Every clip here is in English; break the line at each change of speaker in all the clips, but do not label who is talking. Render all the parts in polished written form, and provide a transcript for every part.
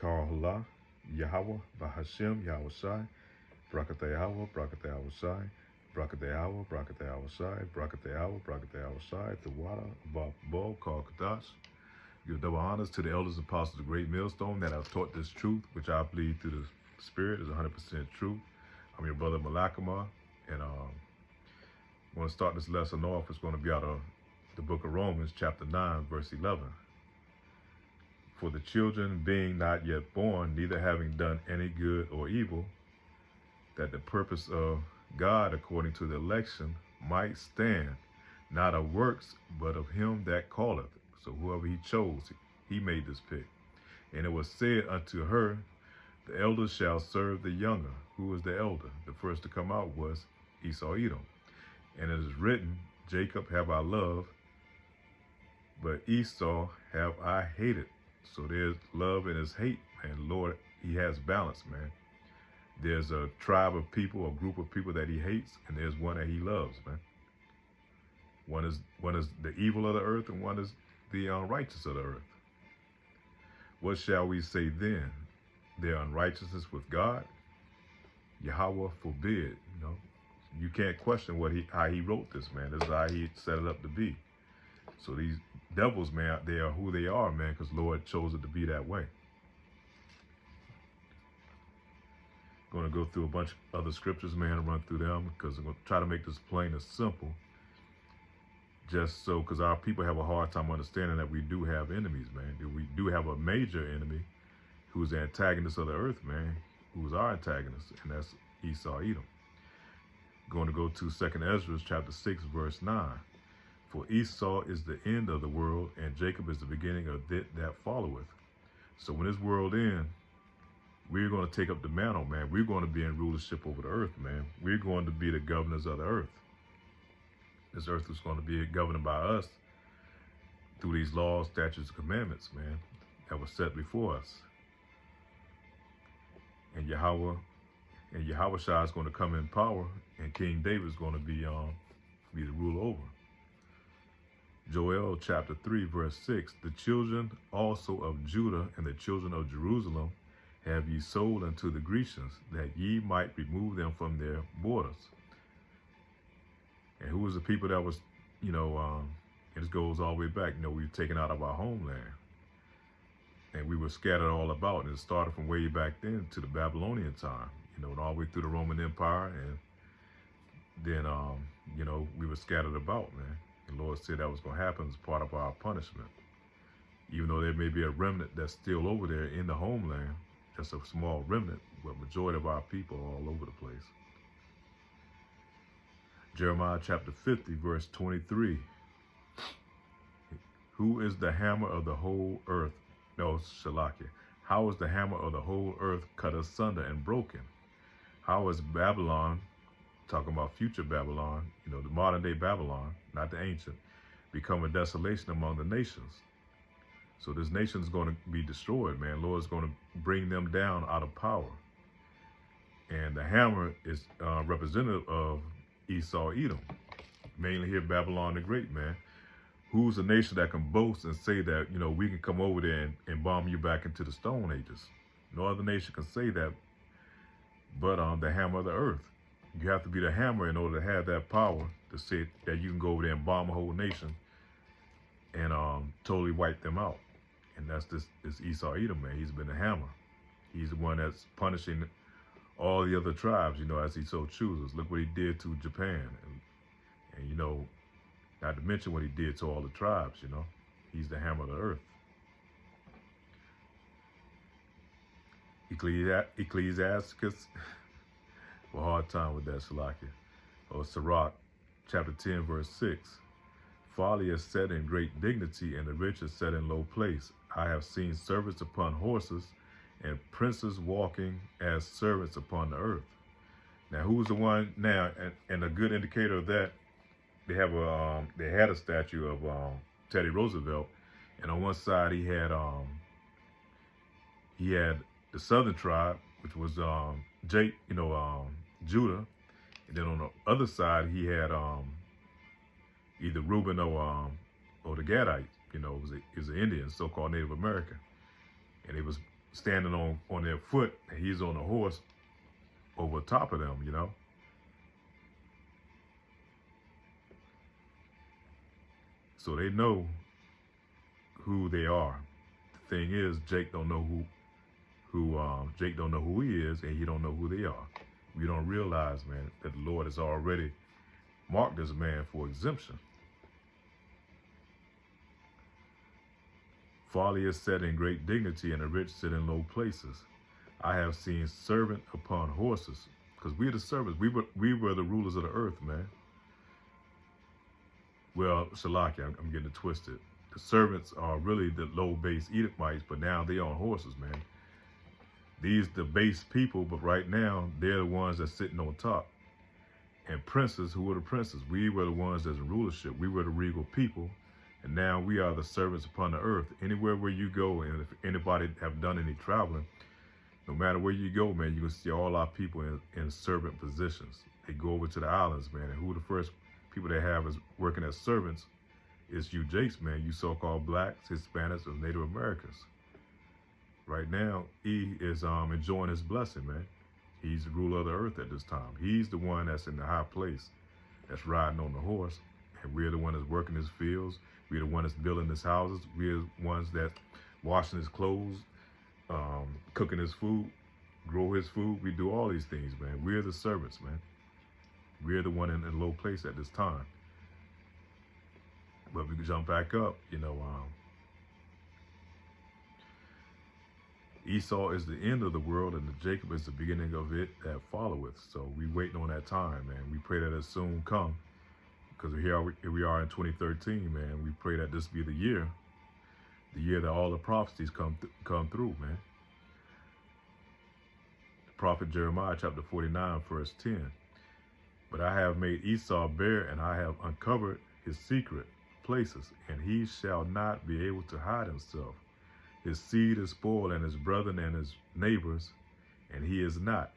Karahullah, Yahweh, Bahashem, Yahweh Shai, Brakate Yahweh, Brakate Yahweh Shai, Brakate Yahweh, Brakate Yahweh Shai, Brakate Yahweh, Brakate Yahweh Shai, the water above Bo, called Kadash. Give double honors to the elders and apostles of the great millstone that have taught this truth, which I believe through the Spirit is 100% true. I'm your brother Malakama, and I'm going to start this lesson off. It's going to be out of the book of Romans, chapter 9, verse 11. For the children being not yet born, neither having done any good or evil, that the purpose of God according to the election might stand, not of works, but of him that calleth. So whoever he chose, he made this pick. And it was said unto her, the elder shall serve the younger. Who was the elder? The first to come out was Esau Edom. And it is written, Jacob have I loved, but Esau have I hated. So there's love and his hate, man. Lord, he has balance, man. There's a tribe of people, a group of people that he hates, and there's one that he loves, man. One is the evil of the earth, and one is the unrighteous of the earth. What shall we say then? Their unrighteousness with God? Yahweh forbid. You can't question how he wrote this, man. This is how he set it up to be. So these devils, man, they are who they are, man, because Lord chose it to be that way. Going to go through a bunch of other scriptures, man, and run through them, because I'm going to try to make this plain and simple. Just so, because our people have a hard time understanding that we do have enemies, man. We do have a major enemy who's the antagonist of the earth, man, who's our antagonist, and that's Esau Edom. Going to go to 2nd Ezra chapter 6, verse 9. For Esau is the end of the world, and Jacob is the beginning of it that followeth. So when this world ends, we're going to take up the mantle, man. We're going to be in rulership over the earth, man. We're going to be the governors of the earth. This earth is going to be governed by us through these laws, statutes, and commandments, man, that were set before us. And Yahweh Shai is going to come in power, and King David is going to be the ruler over. Joel chapter 3, verse 6, the children also of Judah and the children of Jerusalem have ye sold unto the Grecians, that ye might remove them from their borders. And who was the people that was, it goes all the way back, we were taken out of our homeland. And we were scattered all about. And it started from way back then to the Babylonian time, and all the way through the Roman Empire. And then, we were scattered about, man. And the Lord said that was going to happen as part of our punishment. Even though there may be a remnant that's still over there in the homeland, just a small remnant, but majority of our people are all over the place. Jeremiah chapter 50, verse 23. Who is the hammer of the whole earth? No, Shalakia. How is the hammer of the whole earth cut asunder and broken? How is Babylon, talking about future Babylon, the modern day Babylon, not the ancient, become a desolation among the nations? So this nation is going to be destroyed, man. Lord's going to bring them down out of power. And the hammer is representative of Esau Edom, mainly here Babylon the Great, man. Who's a nation that can boast and say that, we can come over there and bomb you back into the Stone Ages? No other nation can say that but the hammer of the earth. You have to be the hammer in order to have that power to say that you can go over there and bomb a whole nation and totally wipe them out. And that's this Esau Edom, man. He's been the hammer. He's the one that's punishing all the other tribes, as he so chooses. Look what he did to Japan. And not to mention what he did to all the tribes, He's the hammer of the earth. Ecclesiasticus, a hard time with that, Shalakia. Or Sirach, chapter 10, verse 6. Folly is set in great dignity, and the rich is set in low place. I have seen servants upon horses, and princes walking as servants upon the earth. Now, who's the one now? And a good indicator of that, they had a statue of Teddy Roosevelt, and on one side he had the Southern tribe, which was Judah, and then on the other side he had either Reuben or the Gadites. It was an Indian, so-called Native American, and it was standing on their foot, and he's on a horse over top of them, you know. So they know who they are. The thing is, Jake don't know Jake don't know who he is, and he don't know who they are. We don't realize, man, that the Lord has already marked this man for exemption. Folly is set in great dignity, and the rich sit in low places. I have seen servant upon horses, because we're the servants. We were the rulers of the earth, man. Well, Shalaki, I'm getting it twisted. The servants are really the low-base Edomites, but now they're on horses, man. These the base people, but right now they're the ones that's sitting on top. And princes, who were the princes? We were the ones that's in rulership. We were the regal people, and now we are the servants upon the earth. Anywhere where you go, and if anybody have done any traveling, no matter where you go, man, you can see all our people in servant positions. They go over to the islands, man, and who the first people they have is working as servants is you Jakes, man, you so-called blacks, Hispanics, or Native Americans. Right now, he is enjoying his blessing, man. He's the ruler of the earth at this time. He's the one that's in the high place, that's riding on the horse, and we're the one that's working his fields. We're the one that's building his houses. We're the ones that washing his clothes, cooking his food, grow his food. We do all these things, man. We're the servants, man. We're the one in a low place at this time. But we can jump back up, you know. Esau is the end of the world, and Jacob is the beginning of it that followeth. So we waiting on that time, man. We pray that it soon come, because here we are in 2013, man. We pray that this be the year that all the prophecies come through, man. The prophet Jeremiah, chapter 49, verse 10. But I have made Esau bare, and I have uncovered his secret places, and he shall not be able to hide himself. His seed is spoiled, and his brethren and his neighbors, and he is not.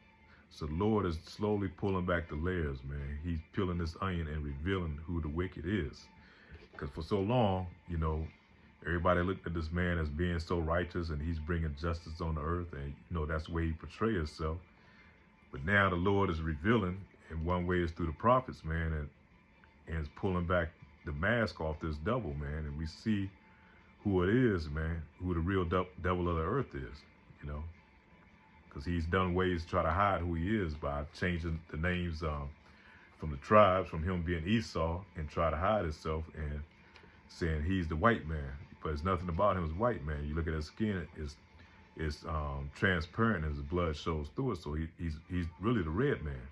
So the Lord is slowly pulling back the layers, man. He's peeling this onion and revealing who the wicked is. Because for so long, you know, everybody looked at this man as being so righteous, and he's bringing justice on the earth, and, you know, that's the way he portrays himself. But now the Lord is revealing, and one way is through the prophets, man, and it's pulling back the mask off this devil, man, and we see who it is, man, who the real devil of the earth is, you know, because he's done ways to try to hide who he is by changing the names from the tribes, from him being Esau, and try to hide himself and saying he's the white man, but it's nothing about him as white man. You look at his skin, it's transparent, and his blood shows through it, so he's really the red man.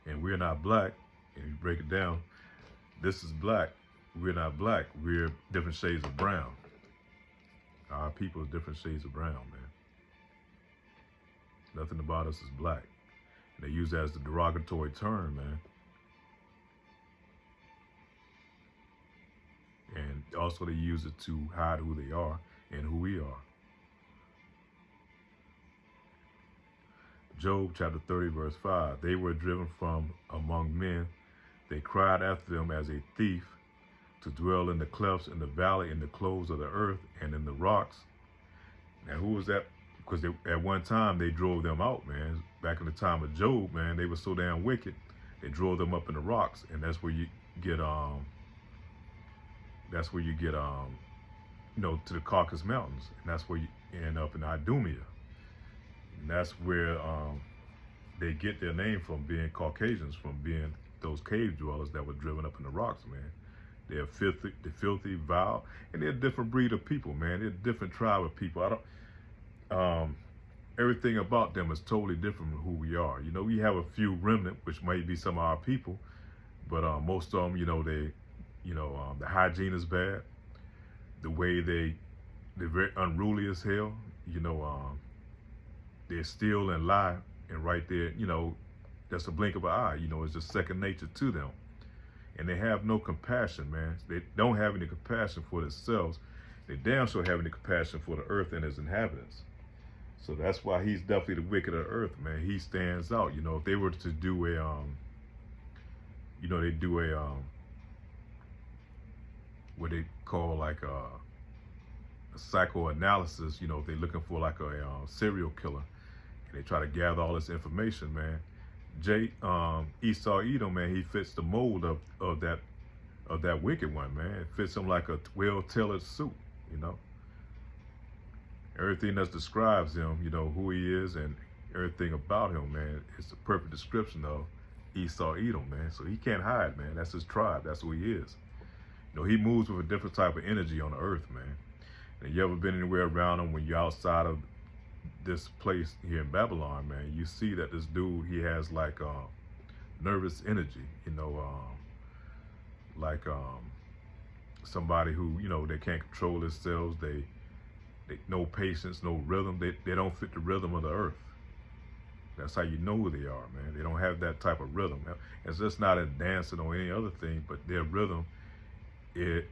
And we're not black, and you break it down, this is black. We're not black. We're different shades of brown. Our people is different shades of brown, man. Nothing about us is black. And they use that as the derogatory term, man. And also they use it to hide who they are and who we are. Job chapter 30, verse 5. They were driven from among men. They cried after them as a thief, to dwell in the clefts, in the valley, in the clothes of the earth, and in the rocks. Now, who was that? Because at one time they drove them out, man. Back in the time of Job, man, they were so damn wicked. They drove them up in the rocks, and that's where you get you know, to the Caucasus Mountains, and that's where you end up in Idumea. And that's where they get their name from, being Caucasians, from being those cave dwellers that were driven up in the rocks, man. They're filthy, vile, and they're a different breed of people, man. They're a different tribe of people. Everything about them is totally different from who we are. You know, we have a few remnant, which might be some of our people, but most of them, you know, the hygiene is bad. The way they're very unruly as hell. You know, they steal and lie, and right there, you know, that's a blink of an eye. You know, it's just second nature to them. And they have no compassion, man. They don't have any compassion for themselves. They damn sure have any compassion for the earth and its inhabitants. So that's why he's definitely the wicked of the earth, man. He stands out. You know, if they were to do a, what they call like a psychoanalysis. You know, if they're looking for like a serial killer, and they try to gather all this information, man. Esau Edom, man, he fits the mold of that wicked one, man. It fits him like a well-tailored suit, you know. Everything that describes him, you know, who he is and everything about him, man, it's a perfect description of Esau Edom, man. So he can't hide, man. That's his tribe. That's who he is. You know, he moves with a different type of energy on the earth, man. And you ever been anywhere around him when you're outside of this place here in Babylon, man, you see that this dude, he has like nervous energy, you know, like somebody who, you know, they can't control themselves. They no patience, no rhythm. They don't fit the rhythm of the earth. That's how you know who they are, man. They don't have that type of rhythm. It's just not in dancing or any other thing, but their rhythm, it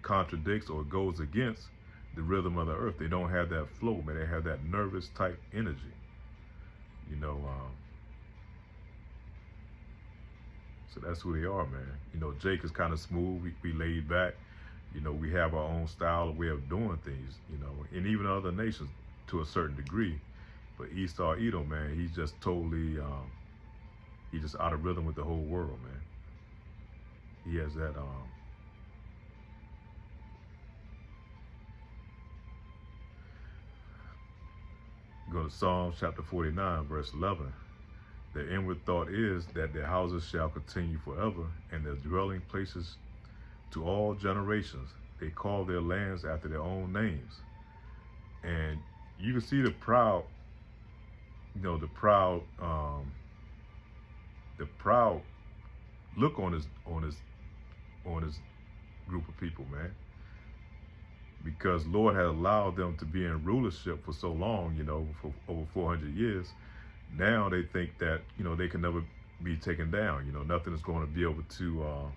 contradicts or goes against the rhythm of the earth. They don't have that flow, man. They have that nervous type energy, you know. So that's who they are, man. You know, Jake is kind of smooth. We laid back. You know, we have our own style, way of doing things, you know, and even other nations to a certain degree. But Esau Edom, man, he's just totally, he's just out of rhythm with the whole world, man. He has that, go to Psalms chapter 49, verse 11. Their inward thought is that their houses shall continue forever, and their dwelling places to all generations. They call their lands after their own names. And you can see the proud, you know, the proud look on his group of people, man. Because Lord had allowed them to be in rulership for so long, you know, for over 400 years. Now they think that, you know, they can never be taken down. You know, nothing is going to be able to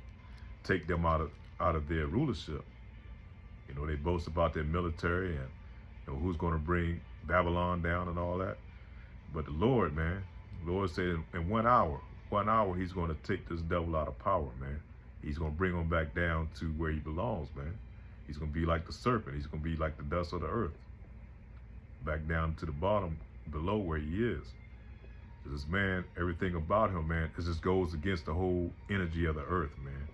take them out of their rulership. You know, they boast about their military and, you know, who's going to bring Babylon down and all that. But the Lord, man, the Lord said in 1 hour, he's going to take this devil out of power, man. He's going to bring him back down to where he belongs, man. He's going to be like the serpent. He's going to be like the dust of the earth. Back down to the bottom, below where he is. This man, everything about him, man, it just goes against the whole energy of the earth, man.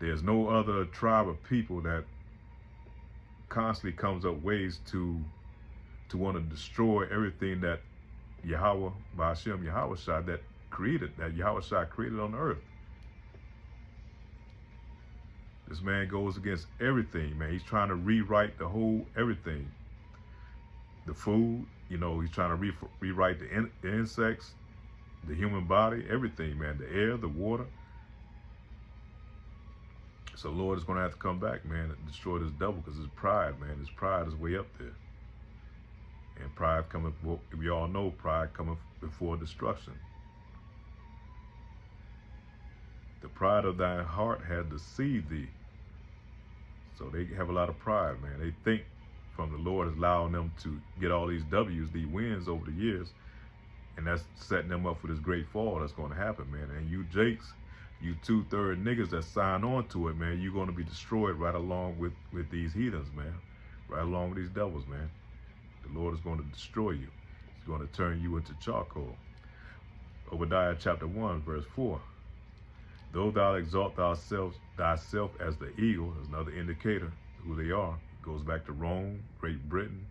There's no other tribe of people that constantly comes up ways to want to destroy everything that Yahweh, Ba'ashem, Yahweh Shai, that Yahweh Shai created on the earth. This man goes against everything, man. He's trying to rewrite the whole everything. The food, you know, he's trying to rewrite the insects, the human body, everything, man. The air, the water. So Lord is going to have to come back, man, and destroy this devil because his pride, man. His pride is way up there. And pride coming, we all know pride coming before destruction. The pride of thine heart had deceived thee. So they have a lot of pride, man. They think from the Lord is allowing them to get all these W's, these wins over the years, and that's setting them up for this great fall that's going to happen, man. And you Jakes, you 2/3 niggas that sign on to it, man, you're going to be destroyed right along with these heathens, man. Right along with these devils, man. The Lord is going to destroy you. He's going to turn you into charcoal. Obadiah chapter 1, verse 4. Though thou exalt thyself as the eagle, is another indicator who they are. Goes back to Rome, Great Britain,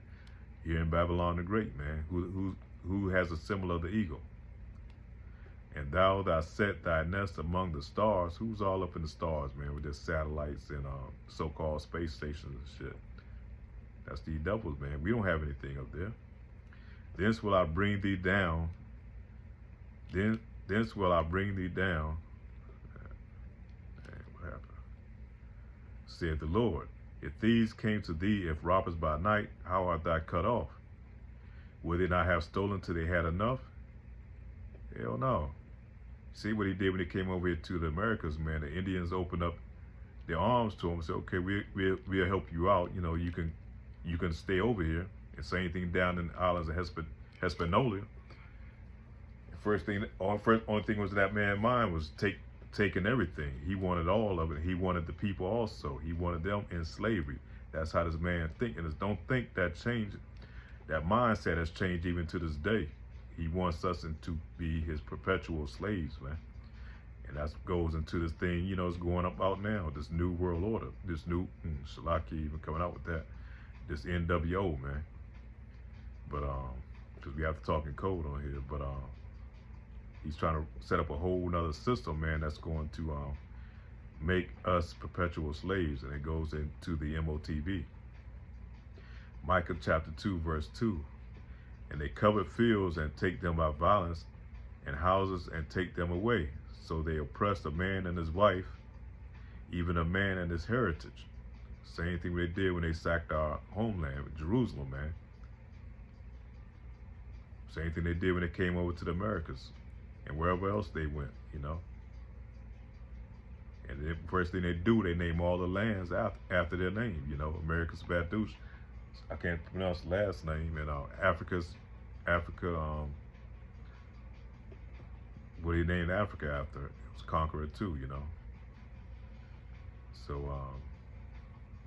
here in Babylon the Great, man, who has a symbol of the eagle. And thou set thy nest among the stars. Who's all up in the stars, man, with their satellites and so-called space stations and shit? That's the devils, man. We don't have anything up there. Thence will I bring thee down. Thence will I bring thee down. What happened? Said the Lord. If thieves came to thee, if robbers by night, how art thou cut off? Will they not have stolen till they had enough? Hell no. See what he did when he came over here to the Americas, man. The Indians opened up their arms to him and said, okay, we'll help you out. You know, you can stay over here. And same thing down in the islands of Hispaniola. Only thing was that man's mind was taking everything. He wanted all of it. He wanted the people also. He wanted them in slavery. That's how this man thinks. And don't think that changed. That mindset has changed even to this day. He wants us to be his perpetual slaves, man. And that goes into this thing, it's going up out now, this new world order, this new, Shalaki even coming out with that, this NWO, man. But, because we have to talk in code on here, but he's trying to set up a whole nother system, man, that's going to make us perpetual slaves, and it goes into the MOTB. Micah chapter 2, verse 2. And they covered fields and take them by violence, and houses and take them away. So they oppressed a man and his wife, even a man and his heritage. Same thing they did when they sacked our homeland, Jerusalem, man. Same thing they did when they came over to the Americas and wherever else they went, And the first thing they do, they name all the lands after their name, America's Badush. I can't pronounce the last name, and Africa, what he named Africa after? It was Conqueror too, So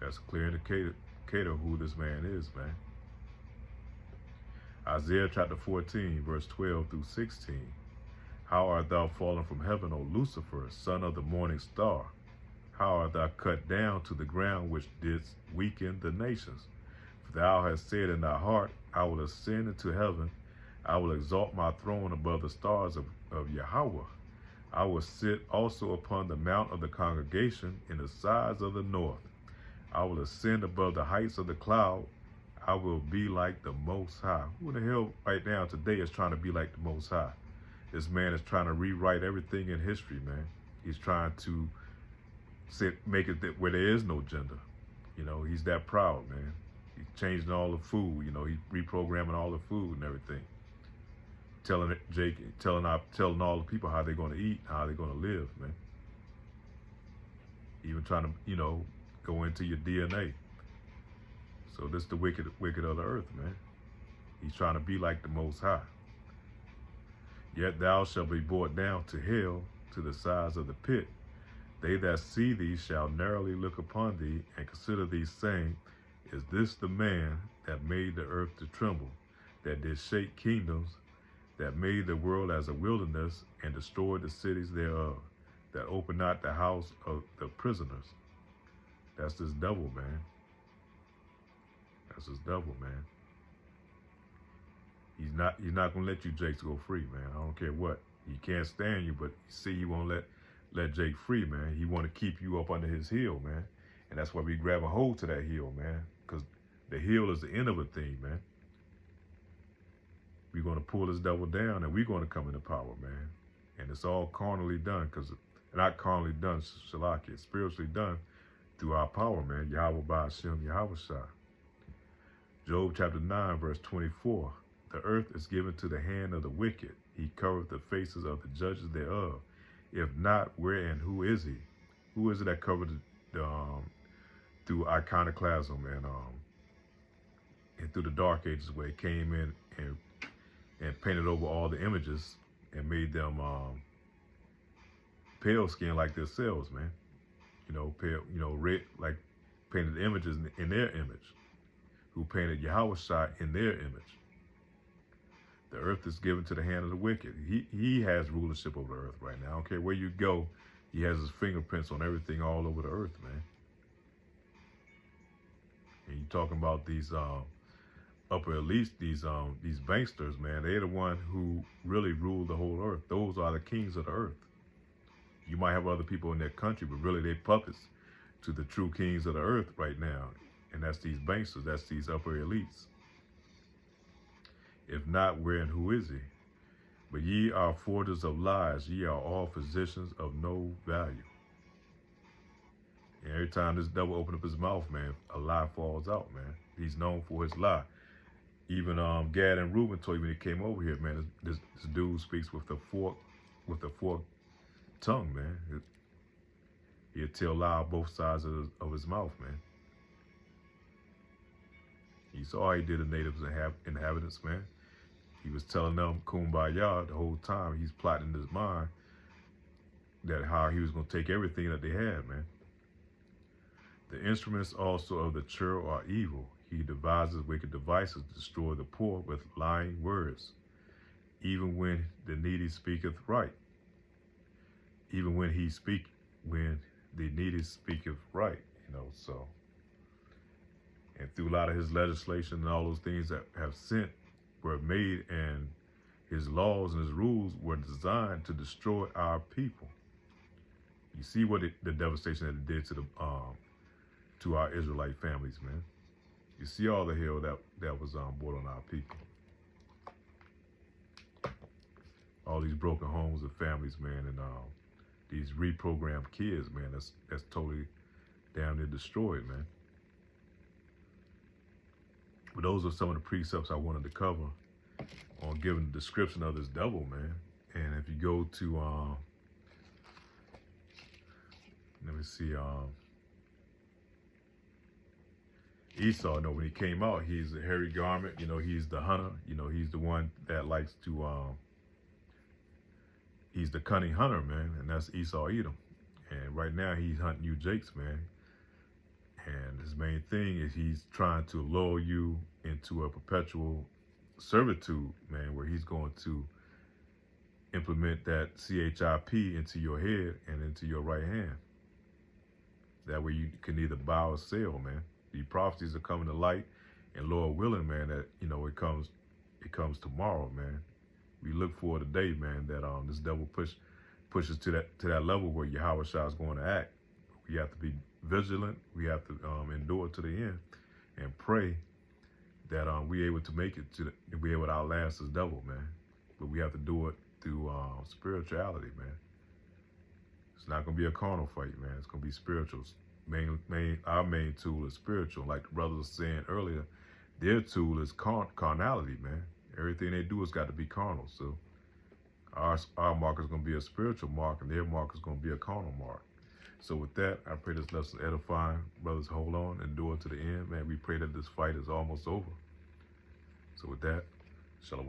that's a clear indicator of who this man is, man. Isaiah chapter 14, verse 12 through 16. How art thou fallen from heaven, O Lucifer, son of the morning star? How art thou cut down to the ground, which didst weaken the nations? For thou hast said in thy heart, I will ascend into heaven. I will exalt my throne above the stars of Yahweh. I will sit also upon the mount of the congregation in the sides of the north. I will ascend above the heights of the cloud. I will be like the Most High. Who the hell right now today is trying to be like the Most High? This man is trying to rewrite everything in history, man. He's trying to make it where there is no gender. He's that proud, man. He's changing all the food, he's reprogramming all the food and everything. Telling all the people how they're going to eat, how they're going to live, man. Even trying to, go into your DNA. So this is the wicked of the earth, man. He's trying to be like the Most High. Yet thou shalt be brought down to hell, to the sides of the pit. They that see thee shall narrowly look upon thee, and consider thee, saying, Is this the man that made the earth to tremble, that did shake kingdoms, that made the world as a wilderness, and destroyed the cities thereof, that opened not the house of the prisoners? That's this devil, man. That's this devil, man. He's not gonna let you Jakes go free, man. I don't care what. He can't stand you, but see, he won't let Jake free, man. He want to keep you up under his heel, man. And that's why we grab a hold to that heel, man. Because the heel is the end of a thing, man. We're going to pull this devil down, and we're going to come into power, man. And it's all carnally done, because not carnally done, Shalaki. It's spiritually done through our power, man. Yahweh Ba'ashem, Yahweh Shai. Job chapter 9, verse 24. The earth is given to the hand of the wicked. He covereth the faces of the judges thereof. If not, where and who is he? Who is it that covered through iconoclasm and through the dark ages, where it came in and painted over all the images and made them pale skin like themselves, man. Pale, red, like painted images in their image. Who painted Yahweh Shai in their image. The earth is given to the hand of the wicked. He has rulership over the earth right now. I don't care where you go, he has his fingerprints on everything all over the earth, man. And you talking about these upper elites, these banksters, man. They're the one who really rule the whole earth. Those are the kings of the earth. You might have other people in their country, but really they're puppets to the true kings of the earth right now. And that's these banksters, that's these upper elites. If not, where and who is he? But ye are forgers of lies, ye are all physicians of no value. And every time this devil open up his mouth, man, a lie falls out, man. He's known for his lie. Even Gad and Reuben told you when he came over here, man, this dude speaks with a forked tongue, man. He'll tell lie on both sides of his mouth, man. You saw how he did the natives and inhabitants, man. He was telling them kumbaya the whole time. He's plotting in his mind that how he was going to take everything that they had, man. The instruments also of the churl are evil. He devises wicked devices to destroy the poor with lying words, even when the needy speaketh right. Even when the needy speaketh right, so. And through a lot of his legislation and all those things that were made, and his laws and his rules were designed to destroy our people. You see what the devastation that it did to our Israelite families, man. You see all the hell that was brought on our people. All these broken homes and families, man, and these reprogrammed kids, man. That's totally damn near destroyed, man. But those are some of the precepts I wanted to cover on giving the description of this devil, man. And if you go to, let me see, Esau, when he came out, he's a hairy garment, he's the hunter, he's the one that likes to, he's the cunning hunter, man, and that's Esau Edom. And right now he's hunting you Jakes, man. And his main thing is he's trying to lure you into a perpetual servitude, man, where he's going to implement that CHIP into your head and into your right hand. That way you can either buy or sell, man. The prophecies are coming to light, and Lord willing, man, that it comes tomorrow, man. We look for today, man, that this devil pushes to that level where Yahweh Shah is going to act. We have to be vigilant. We have to endure to the end and pray that we able to make it be able to outlast this devil, man. But we have to do it through spirituality, man. It's not gonna be a carnal fight, man. It's gonna be spiritual. Our main tool is spiritual. Like the brothers were saying earlier, their tool is carnality, man. Everything they do has got to be carnal. So our mark is gonna be a spiritual mark, and their mark is gonna be a carnal mark. So with that, I pray this lesson edifying. Brothers, hold on, endure to the end, man. We pray that this fight is almost over. So with that, shalom.